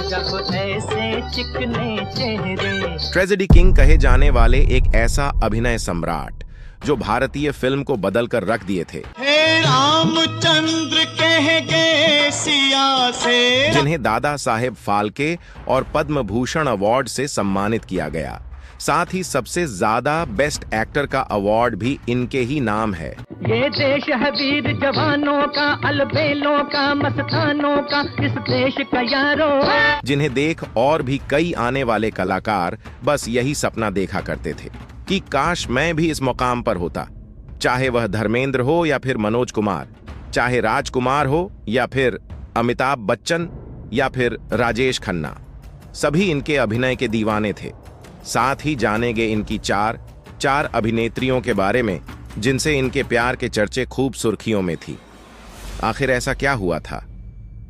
जब ऐसे चिकने चेहरे। ट्रेजेडी किंग कहे जाने वाले एक ऐसा अभिनय सम्राट जो भारतीय फिल्म को बदल कर रख दिए थे। हे रामचंद्र कह गए सिया से, जिन्हें दादा साहेब फाल्के और पद्म भूषण अवार्ड से सम्मानित किया गया। साथ ही सबसे ज्यादा बेस्ट एक्टर का अवार्ड भी इनके ही नाम है। ये देश है वीर जवानों का, अलबेलों का, मस्तानों का, इस देश का यारो। जिन्हें देख और भी कई आने वाले कलाकार बस यही सपना देखा करते थे कि काश मैं भी इस मुकाम पर होता। चाहे वह धर्मेंद्र हो या फिर मनोज कुमार, चाहे राजकुमार हो या फिर अमिताभ बच्चन या फिर राजेश खन्ना, सभी इनके अभिनय के दीवाने थे। साथ ही जानेंगे इनकी चार अभिनेत्रियों के बारे में जिनसे इनके प्यार के चर्चे खूब सुर्खियों में थी। आखिर ऐसा क्या हुआ था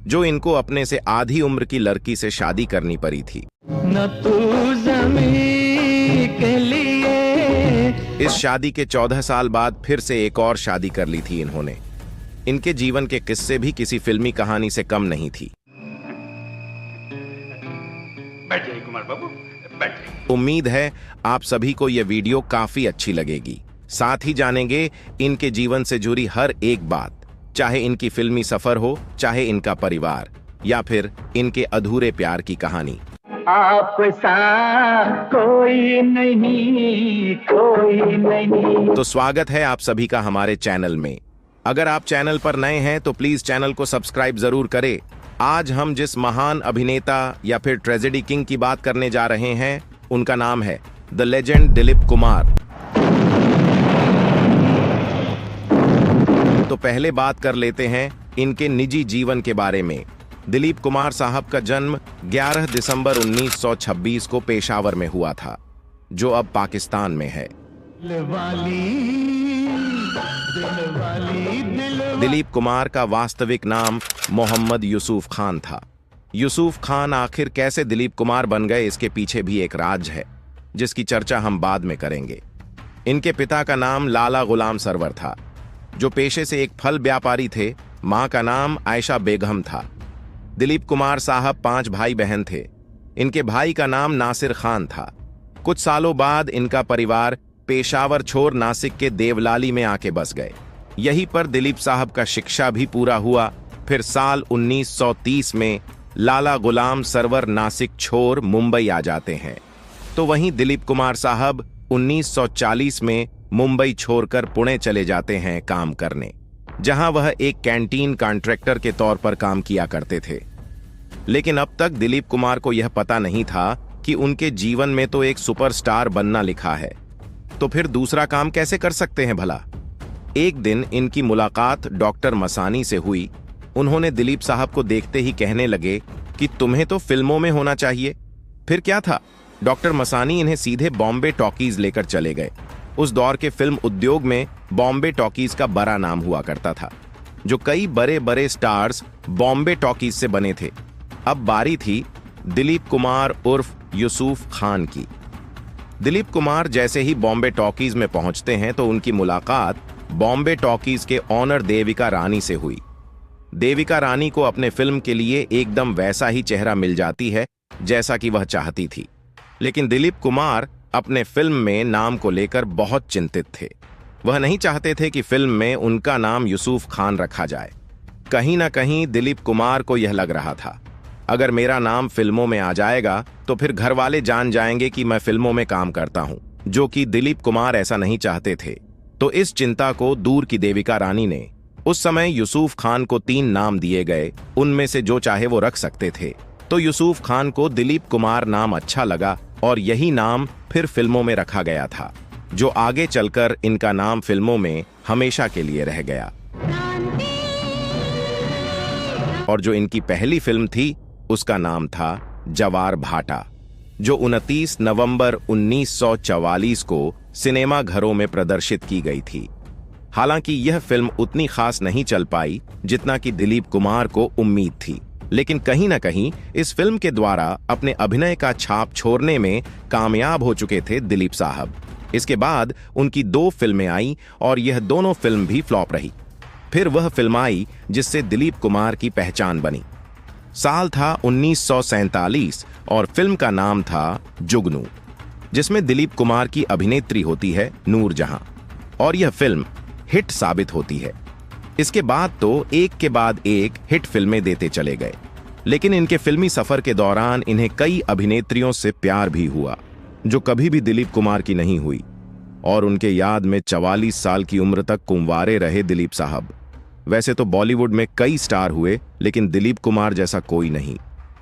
जो इनको अपने से आधी उम्र की लड़की से शादी करनी पड़ी थी। न तू ज़मीं के लिए। इस शादी के 14 साल बाद फिर से एक और शादी कर ली थी इन्होंने। इनके जीवन के किस्से भी किसी फिल्मी कहानी से कम नहीं थी। बैठ जाइए कुमार बाबू, बैठ जाइए। उम्मीद है आप सभी को यह वीडियो काफी अच्छी लगेगी। साथ ही जानेंगे इनके जीवन से जुड़ी हर एक बात, चाहे इनकी फिल्मी सफर हो, चाहे इनका परिवार या फिर इनके अधूरे प्यार की कहानी। आप सा कोई नहीं, कोई नहीं। तो स्वागत है आप सभी का हमारे चैनल में। अगर आप चैनल पर नए हैं तो प्लीज चैनल को सब्सक्राइब जरूर करें। आज हम जिस महान अभिनेता या फिर ट्रेजेडी किंग की बात करने जा रहे हैं उनका नाम है द लेजेंड दिलीप कुमार। तो पहले बात कर लेते हैं इनके निजी जीवन के बारे में। दिलीप कुमार साहब का जन्म 11 दिसंबर 1926 को पेशावर में हुआ था, जो अब पाकिस्तान में है। दिलीप कुमार का वास्तविक नाम मोहम्मद यूसुफ खान था। यूसुफ खान आखिर कैसे दिलीप कुमार बन गए, इसके पीछे भी एक राज है जिसकी चर्चा हम बाद में करेंगे। इनके पिता का नाम लाला गुलाम सरवर था, जो पेशे से एक फल व्यापारी थे। मां का नाम आयशा बेगम था। दिलीप कुमार साहब 5 भाई बहन थे। इनके भाई का नाम नासिर खान था। कुछ सालों बाद इनका परिवार पेशावर छोड़ नासिक के देवलाली में आके बस गए। यहीं पर दिलीप साहब का शिक्षा भी पूरा हुआ। फिर साल 1930 में लाला गुलाम सरवर नासिक छोड़ मुंबई आ जाते हैं। तो वहीं दिलीप कुमार साहब 1940 में मुंबई छोड़कर पुणे चले जाते हैं काम करने, जहां वह एक कैंटीन कॉन्ट्रैक्टर के तौर पर काम किया करते थे। लेकिन अब तक दिलीप कुमार को यह पता नहीं था कि उनके जीवन में तो एक सुपरस्टार बनना लिखा है, तो फिर दूसरा काम कैसे कर सकते हैं भला। एक दिन इनकी मुलाकात डॉक्टर मसानी से हुई। उन्होंने दिलीप साहब को देखते ही कहने लगे कि तुम्हें तो फिल्मों में होना चाहिए। फिर क्या था, डॉक्टर मसानी इन्हें सीधे बॉम्बे टॉकीज लेकर चले गए। उस दौर के फिल्म उद्योग में बॉम्बे टॉकीज का बड़ा नाम हुआ करता था, जो कई बड़े बड़े स्टार्स बॉम्बे टॉकीज से बने थे। अब बारी थी दिलीप कुमार उर्फ यूसुफ खान की। दिलीप कुमार जैसे ही बॉम्बे टॉकीज में पहुंचते हैं तो उनकी मुलाकात बॉम्बे टॉकीज के ऑनर देविका रानी से हुई। देविका रानी को अपने फिल्म के लिए एकदम वैसा ही चेहरा मिल जाती है जैसा कि वह चाहती थी। लेकिन दिलीप कुमार अपने फिल्म में नाम को लेकर बहुत चिंतित थे। वह नहीं चाहते थे कि फिल्म में उनका नाम यूसुफ खान रखा जाए। कहीं ना कहीं दिलीप कुमार को यह लग रहा था, अगर मेरा नाम फिल्मों में आ जाएगा तो फिर घर वाले जान जाएंगे कि मैं फिल्मों में काम करता हूं, जो कि दिलीप कुमार ऐसा नहीं चाहते थे। तो इस चिंता को दूर की देविका रानी ने उस समय यूसुफ खान को 3 नाम दिए गए, उनमें से जो चाहे वो रख सकते थे। तो यूसुफ खान को दिलीप कुमार नाम अच्छा लगा और यही नाम फिर फिल्मों में रखा गया था, जो आगे चलकर इनका नाम फिल्मों में हमेशा के लिए रह गया। और जो इनकी पहली फिल्म थी उसका नाम था जवार भाटा, जो 29 नवंबर 1944 को सिनेमा घरों में प्रदर्शित की गई थी। हालांकि यह फिल्म उतनी खास नहीं चल पाई जितना कि दिलीप कुमार को उम्मीद थी, लेकिन कहीं ना कहीं इस फिल्म के द्वारा अपने अभिनय का छाप छोड़ने में कामयाब हो चुके थे दिलीप साहब। इसके बाद उनकी 2 फिल्में आई और यह दोनों फिल्म भी फ्लॉप रही। फिर वह फिल्म आई जिससे दिलीप कुमार की पहचान बनी। साल था 1947 और फिल्म का नाम था जुगनू, जिसमें दिलीप कुमार की अभिनेत्री होती है नूरजहां, और यह फिल्म हिट साबित होती है। इसके बाद तो एक के बाद एक हिट फिल्में देते चले गए, लेकिन इनके फिल्मी सफर के दौरान इन्हें कई अभिनेत्रियों से प्यार भी हुआ जो कभी भी दिलीप कुमार की नहीं हुई, और उनके याद में 44 साल की उम्र तक कुंवारे रहे दिलीप साहब। वैसे तो बॉलीवुड में कई स्टार हुए, लेकिन दिलीप कुमार जैसा कोई नहीं।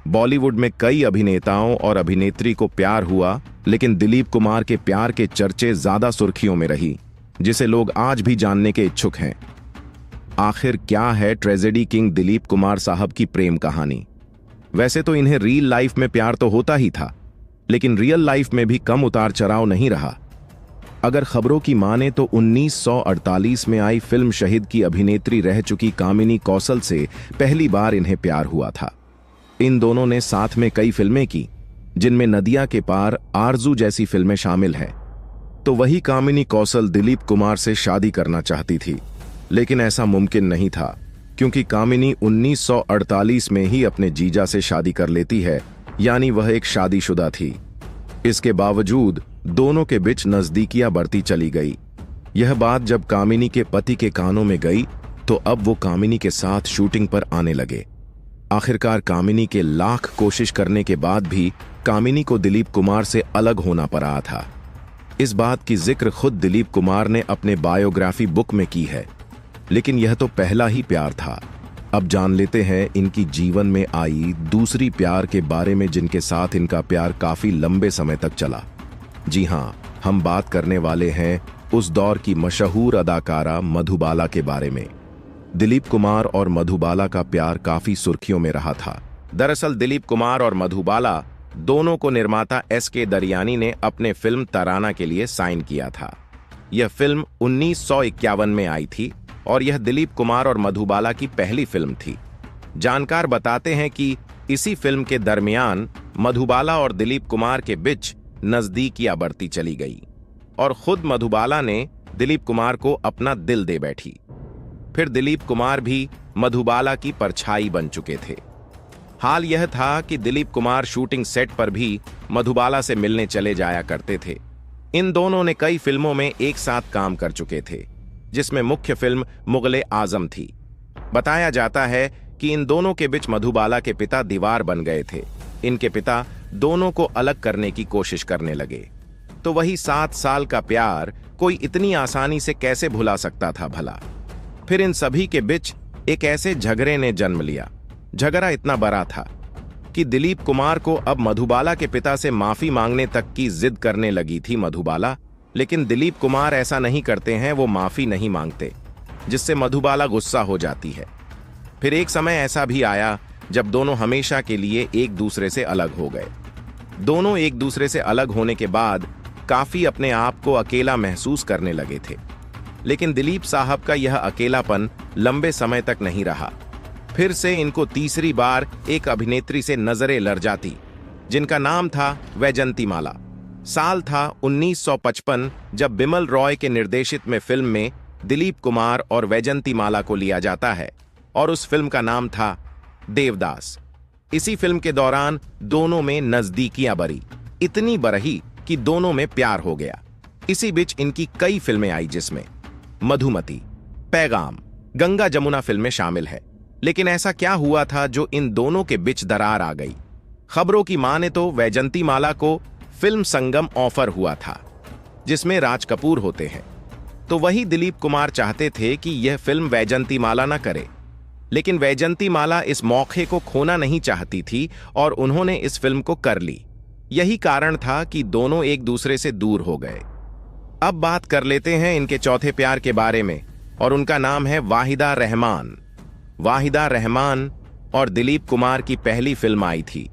बॉलीवुड में कई अभिनेताओं और अभिनेत्री को प्यार हुआ, लेकिन दिलीप कुमार के प्यार के चर्चे ज्यादा सुर्खियों में रही, जिसे लोग आज भी जानने के इच्छुक हैं। आखिर क्या है ट्रेजेडी किंग दिलीप कुमार साहब की प्रेम कहानी? वैसे तो इन्हें रियल लाइफ में प्यार तो होता ही था, लेकिन रियल लाइफ में भी कम उतार चढ़ाव नहीं रहा। अगर खबरों की माने तो 1948 में आई फिल्म शहीद की अभिनेत्री रह चुकी कामिनी कौशल से पहली बार इन्हें प्यार हुआ था। इन दोनों ने साथ में कई फिल्में की, जिनमें नदिया के पार, आरजू जैसी फिल्में शामिल हैं। तो वही कामिनी कौशल दिलीप कुमार से शादी करना चाहती थी, लेकिन ऐसा मुमकिन नहीं था, क्योंकि कामिनी 1948 में ही अपने जीजा से शादी कर लेती है, यानी वह एक शादीशुदा थी। इसके बावजूद दोनों के बीच नजदीकियां बढ़ती चली गई। यह बात जब कामिनी के पति के कानों में गई, तो अब वो कामिनी के साथ शूटिंग पर आने लगे। आखिरकार कामिनी के लाख कोशिश करने के बाद भी कामिनी को दिलीप कुमार से अलग होना पड़ा था। इस बात की जिक्र खुद दिलीप कुमार ने अपने बायोग्राफी बुक में की है, लेकिन यह तो पहला ही प्यार था। अब जान लेते हैं इनकी जीवन में आई दूसरी प्यार के बारे में, जिनके साथ इनका प्यार काफी लंबे समय तक चला। जी हां, हम बात करने वाले हैं उस दौर की मशहूर अदाकारा मधुबाला के बारे में। दिलीप कुमार और मधुबाला का प्यार काफी सुर्खियों में रहा था। दरअसल दिलीप कुमार और मधुबाला दोनों को निर्माता SK दरियानी ने अपने फिल्म तराना के लिए साइन किया था। यह फिल्म 1951 में आई थी और यह दिलीप कुमार और मधुबाला की पहली फिल्म थी। जानकार बताते हैं कि इसी फिल्म के दरमियान मधुबाला और दिलीप कुमार के बीच नजदीकियां बढ़ती चली गई और खुद मधुबाला ने दिलीप कुमार को अपना दिल दे बैठी। फिर दिलीप कुमार भी मधुबाला की परछाई बन चुके थे। हाल यह था कि दिलीप कुमार शूटिंग सेट पर भी मधुबाला से मिलने चले जाया करते थे। इन दोनों ने कई फिल्मों में एक साथ काम कर चुके थे, जिसमें मुख्य फिल्म मुगले आजम थी। बताया जाता है कि इन दोनों के बीच मधुबाला के पिता दीवार बन गए थे। इनके पिता दोनों को अलग करने की कोशिश करने लगे। तो वही 7 साल का प्यार कोई इतनी आसानी से कैसे भुला सकता था भला? फिर इन सभी के बीच एक ऐसे झगड़े ने जन्म लिया। झगड़ा इतना बड़ा था कि दिलीप कुमार को अब मधुबाला के पिता से माफी मांगने तक की जिद करने लगी थी मधुबाला, लेकिन दिलीप कुमार ऐसा नहीं करते हैं, वो माफी नहीं मांगते, जिससे मधुबाला गुस्सा हो जाती है। फिर एक समय ऐसा भी आया जब दोनों हमेशा के लिए एक दूसरे से अलग हो गए। दोनों एक दूसरे से अलग होने के बाद काफी अपने आप को अकेला महसूस करने लगे थे, लेकिन दिलीप साहब का यह अकेलापन लंबे समय तक नहीं रहा। फिर से इनको तीसरी बार एक अभिनेत्री से नजरें लड़ जाती, जिनका नाम था वैजंतीमाला। साल था 1955 जब बिमल रॉय के निर्देशित में फिल्म में दिलीप कुमार और वैजंतीमाला को लिया जाता है और उस फिल्म का नाम था देवदास। इसी फिल्म के दौरान दोनों में नजदीकियां बढ़ी, इतनी बढ़ी कि दोनों में प्यार हो गया। इसी बीच इनकी कई फिल्में आई, जिसमें मधुमती, पैगाम, गंगा जमुना फिल्में शामिल है। लेकिन ऐसा क्या हुआ था जो इन दोनों के बीच दरार आ गई? खबरों की माने तो वैजंतीमाला को फिल्म संगम ऑफर हुआ था, जिसमें राज कपूर होते हैं। तो वही दिलीप कुमार चाहते थे कि यह फिल्म वैजंतीमाला न करे, लेकिन वैजंतीमाला इस मौके को खोना नहीं चाहती थी और उन्होंने इस फिल्म को कर ली। यही कारण था कि दोनों एक दूसरे से दूर हो गए। अब बात कर लेते हैं इनके चौथे प्यार के बारे में, और उनका नाम है वाहिदा रहमान। वाहिदा रहमान और दिलीप कुमार की पहली फिल्म आई थी,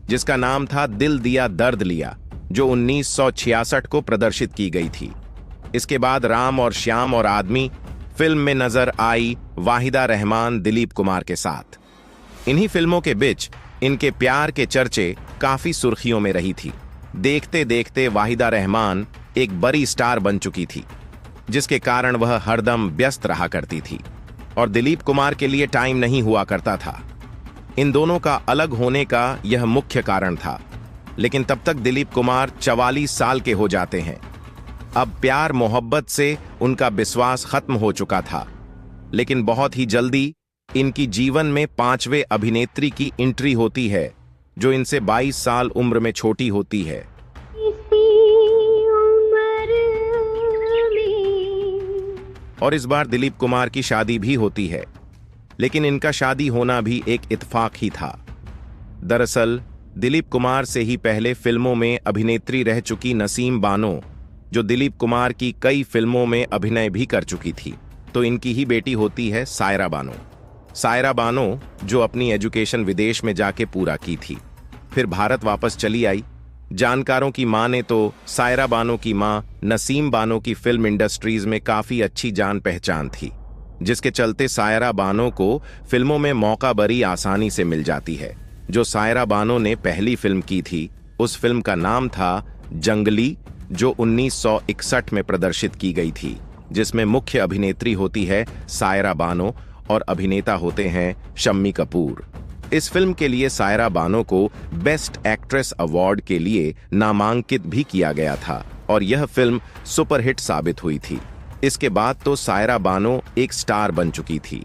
जिसका नाम था दिल दिया दर्द लिया, जो 1966 को प्रदर्शित की गई थी। इसके बाद राम और श्याम और आदमी फिल्म में नजर आई वाहिदा रहमान दिलीप कुमार के साथ। इन्हीं फिल्मों के बीच इनके प्यार के चर्चे काफी सुर्खियों में रही थी। देखते देखते वाहिदा रहमान एक बड़ी स्टार बन चुकी थी, जिसके कारण वह हरदम व्यस्त रहा करती थी और दिलीप कुमार के लिए टाइम नहीं हुआ करता था। इन दोनों का अलग होने का यह मुख्य कारण था। लेकिन तब तक दिलीप कुमार 44 साल के हो जाते हैं। अब प्यार मोहब्बत से उनका विश्वास खत्म हो चुका था। लेकिन बहुत ही जल्दी इनकी जीवन में 5वें अभिनेत्री की एंट्री होती है, जो इनसे 22 साल उम्र में छोटी होती है। और इस बार दिलीप कुमार की शादी भी होती है। लेकिन इनका शादी होना भी एक इत्तेफाक ही था। दरअसल दिलीप कुमार से ही पहले फिल्मों में अभिनेत्री रह चुकी नसीम बानो, जो दिलीप कुमार की कई फिल्मों में अभिनय भी कर चुकी थी, तो इनकी ही बेटी होती है सायरा बानो। सायरा बानो जो अपनी एजुकेशन विदेश में जाके पूरा की थी, फिर भारत वापस चली आई। जानकारों की माने तो सायरा बानो की मां नसीम बानो की फिल्म इंडस्ट्रीज में काफी अच्छी जान पहचान थी, जिसके चलते सायरा बानो को फिल्मों में मौका बड़ी आसानी से मिल जाती है। जो सायरा बानो ने पहली फिल्म की थी, उस फिल्म का नाम था जंगली, जो 1961 में प्रदर्शित की गई थी, जिसमें मुख्य अभिनेत्री होती है सायरा बानो और अभिनेता होते हैं शम्मी कपूर। इस फिल्म के लिए सायरा बानो को बेस्ट एक्ट्रेस अवार्ड के लिए नामांकित भी किया गया था और यह फिल्म सुपरहिट साबित हुई थी। इसके बाद तो सायरा बानो एक स्टार बन चुकी थी।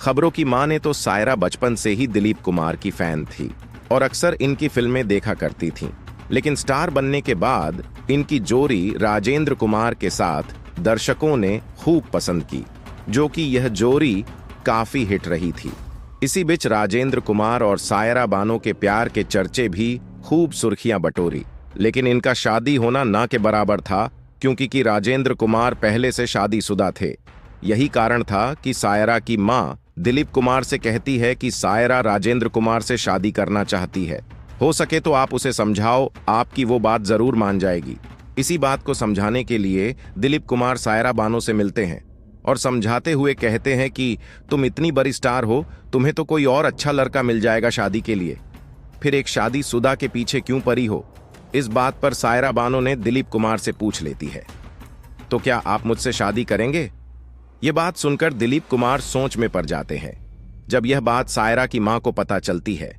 खबरों की माने तो सायरा बचपन से ही दिलीप कुमार की फैन थी और अक्सर इनकी फिल्में देखा करती थीं। लेकिन स्टार बनने के बाद इनकी जोड़ी राजेंद्र कुमार के साथ दर्शकों ने खूब पसंद की, जो कि यह जोड़ी काफी हिट रही थी। इसी बीच राजेंद्र कुमार और सायरा बानो के प्यार के चर्चे भी खूब सुर्खियां बटोरी। लेकिन इनका शादी होना ना के बराबर था, क्योंकि राजेंद्र कुमार पहले से शादीशुदा थे। यही कारण था कि सायरा की मां दिलीप कुमार से कहती है कि सायरा राजेंद्र कुमार से शादी करना चाहती है, हो सके तो आप उसे समझाओ, आपकी वो बात जरूर मान जाएगी। इसी बात को समझाने के लिए दिलीप कुमार सायरा बानो से मिलते हैं और समझाते हुए कहते हैं कि तुम इतनी बड़ी स्टार हो, तुम्हें तो कोई और अच्छा लड़का मिल जाएगा शादी के लिए, फिर एक शादीशुदा के पीछे क्यों पड़ी हो। इस बात पर सायरा बानो ने दिलीप कुमार से पूछ लेती है, तो क्या आप मुझसे शादी करेंगे? यह बात सुनकर दिलीप कुमार सोच में पड़ जाते हैं। जब यह बात सायरा की मां को पता चलती है,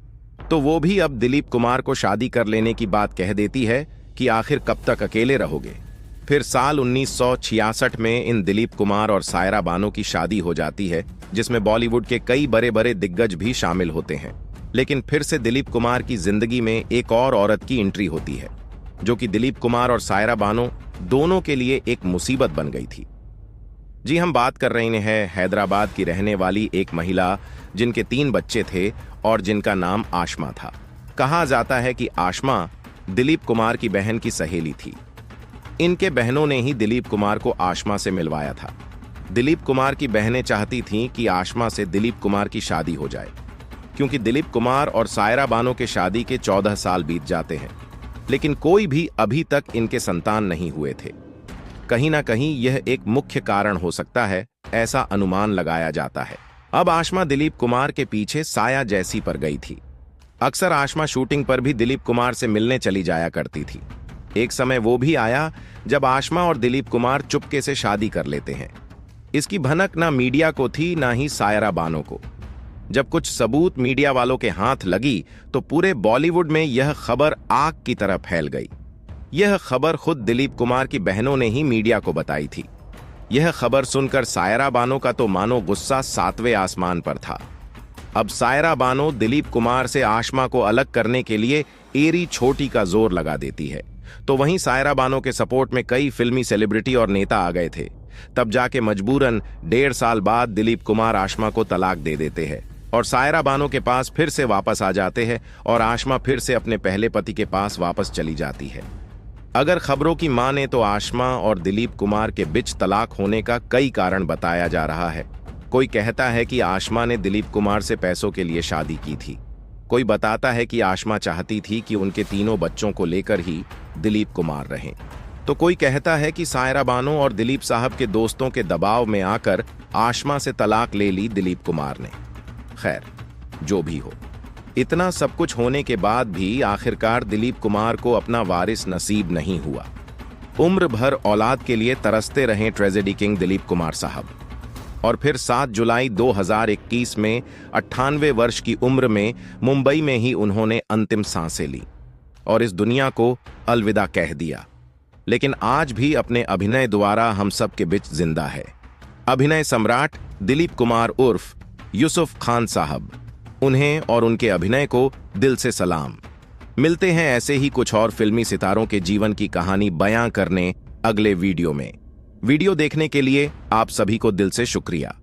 तो वो भी अब दिलीप कुमार को शादी कर लेने की बात कह देती है कि आखिर कब तक अकेले रहोगे। फिर साल 1966 में इन दिलीप कुमार और सायरा बानो की शादी हो जाती है, जिसमें बॉलीवुड के कई बड़े बड़े दिग्गज भी शामिल होते हैं। लेकिन फिर से दिलीप कुमार की जिंदगी में एक और औरत की एंट्री होती है, जो कि दिलीप कुमार और सायरा बानो दोनों के लिए एक मुसीबत बन गई थी। जी, हम बात कर रहे हैं हैदराबाद की रहने वाली एक महिला, जिनके 3 बच्चे थे और जिनका नाम आशमा था। कहा जाता है कि आशमा दिलीप कुमार की बहन की सहेली थी। इनके बहनों ने ही दिलीप कुमार को आशमा से मिलवाया था। दिलीप कुमार की बहनें चाहती थीं कि आशमा से दिलीप कुमार की शादी हो जाए, क्योंकि दिलीप कुमार और सायरा बानो के शादी के 14 साल बीत जाते हैं, लेकिन कोई भी अभी तक इनके संतान नहीं हुए थे। कहीं ना कहीं यह एक मुख्य कारण हो सकता है, ऐसा अनुमान लगाया जाता है। अब आशमा दिलीप कुमार के पीछे साया जैसी पर गई थी। अक्सर आशमा शूटिंग पर भी दिलीप कुमार से मिलने चली जाया करती थी। एक समय वो भी आया जब आशमा और दिलीप कुमार चुपके से शादी कर लेते हैं। इसकी भनक ना मीडिया को थी, ना ही सायरा बानो को। जब कुछ सबूत मीडिया वालों के हाथ लगी, तो पूरे बॉलीवुड में यह खबर आग की तरह फैल गई। यह खबर खुद दिलीप कुमार की बहनों ने ही मीडिया को बताई थी। यह खबर सुनकर सायरा बानो का तो मानो गुस्सा 7वें आसमान पर था। अब सायरा बानो दिलीप कुमार से आशमा को अलग करने के लिए एरी छोटी का जोर लगा देती है। तो वहीं सायरा बानो के सपोर्ट में कई फिल्मी सेलिब्रिटी और नेता आ गए थे। तब जाके मजबूरन 1.5 साल बाद दिलीप कुमार आशमा को तलाक दे देते हैं और सायरा बानो के पास फिर से वापस आ जाते हैं और आशमा फिर से अपने पहले पति के पास वापस चली जाती है। अगर खबरों की माने तो आशमा और दिलीप कुमार के बीच तलाक होने का कई कारण बताया जा रहा है। कोई कहता है कि आशमा ने दिलीप कुमार से पैसों के लिए शादी की थी। कोई बताता है कि आशमा चाहती थी कि उनके 3 बच्चों को लेकर ही दिलीप कुमार रहें। तो कोई कहता है कि सायरा बानो और दिलीप साहब के दोस्तों के दबाव में आकर आशमा से तलाक ले ली दिलीप कुमार ने। खैर, जो भी हो, इतना सब कुछ होने के बाद भी आखिरकार दिलीप कुमार को अपना वारिस नसीब नहीं हुआ। उम्र भर औलाद के लिए तरसते रहे ट्रेजेडी किंग दिलीप कुमार साहब। और फिर 7 जुलाई 2021 में 98 वर्ष की उम्र में मुंबई में ही उन्होंने अंतिम सांसें ली और इस दुनिया को अलविदा कह दिया। लेकिन आज भी अपने अभिनय द्वारा हम सब के बीच जिंदा है। अभिनय सम्राट दिलीप कुमार उर्फ यूसुफ खान साहब, उन्हें और उनके अभिनय को दिल से सलाम। मिलते हैं ऐसे ही कुछ और फिल्मी सितारों के जीवन की कहानी बयां करने अगले वीडियो में। वीडियो देखने के लिए आप सभी को दिल से शुक्रिया।